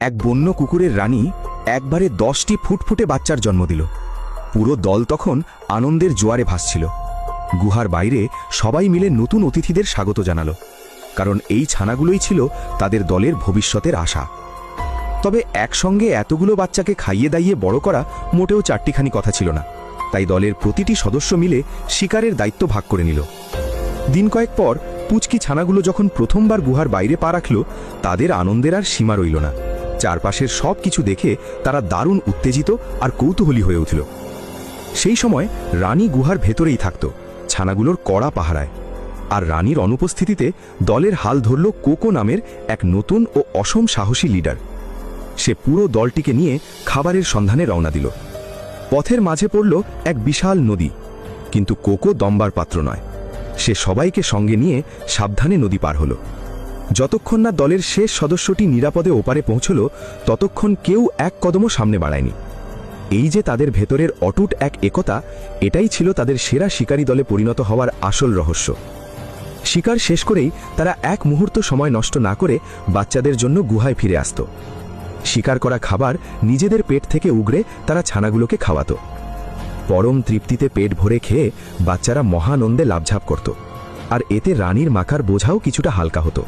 এক বন্য কুকুরের রানী একবারে 10টি ফুটফুটে বাচ্চার জন্ম দিল। পুরো দল তখন আনন্দের জোয়ারে ভাসছিল। গুহার বাইরে সবাই মিলে নতুন অতিথিদের স্বাগত জানালো, কারণ এই ছানাগুলোই ছিল তাদের দলের ভবিষ্যতের আশা। তবে একসঙ্গে এতগুলো বাচ্চাকে খাইয়ে দাইয়ে বড় করা মোটেও চারটিখানি কথা ছিল না, তাই দলের প্রতিটি সদস্য মিলে শিকারের দায়িত্ব ভাগ করে নিল। দিন কয়েক পর পুচকি ছানাগুলো যখন প্রথমবার গুহার বাইরে পা রাখল, তাদের আনন্দের আর সীমা রইল না। চারপাশের সব কিছু দেখে তারা দারুণ উত্তেজিত আর কৌতূহলী হয়ে উঠল। সেই সময় রানী গুহার ভেতরেই থাকত, ছানাগুলোর কড়া পাহারায়। আর রানীর অনুপস্থিতিতে দলের হাল ধরল কোকো নামের এক নতুন ও অসম সাহসী লিডার। সে পুরো দলটিকে নিয়ে খাবারের সন্ধানে রওনা দিল। পথের মাঝে পড়ল এক বিশাল নদী, কিন্তু কোকো দম্বার পাত্র নয়। সে সবাইকে সঙ্গে নিয়ে সাবধানে নদী পার হল। যতক্ষণ না দলের শেষ সদস্যটি নিরাপদে ওপারে পৌঁছল, ততক্ষণ কেউ এক কদমও সামনে বাড়ায়নি। এই যে তাদের ভেতরের অটুট এক একতা, এটাই ছিল তাদের সেরা শিকারী দলে পরিণত হওয়ার আসল রহস্য। শিকার শেষ করেই তারা এক মুহূর্ত সময় নষ্ট না করে বাচ্চাদের জন্য গুহায় ফিরে আসত। শিকার করা খাবার নিজেদের পেট থেকে উগরে তারা ছানাগুলোকে খাওয়াত। পরম তৃপ্তিতে পেট ভরে খেয়ে বাচ্চারা মহানন্দে লাফঝাপ করত, আর এতে রানীর মাথার বোঝাও কিছুটা হালকা হতো।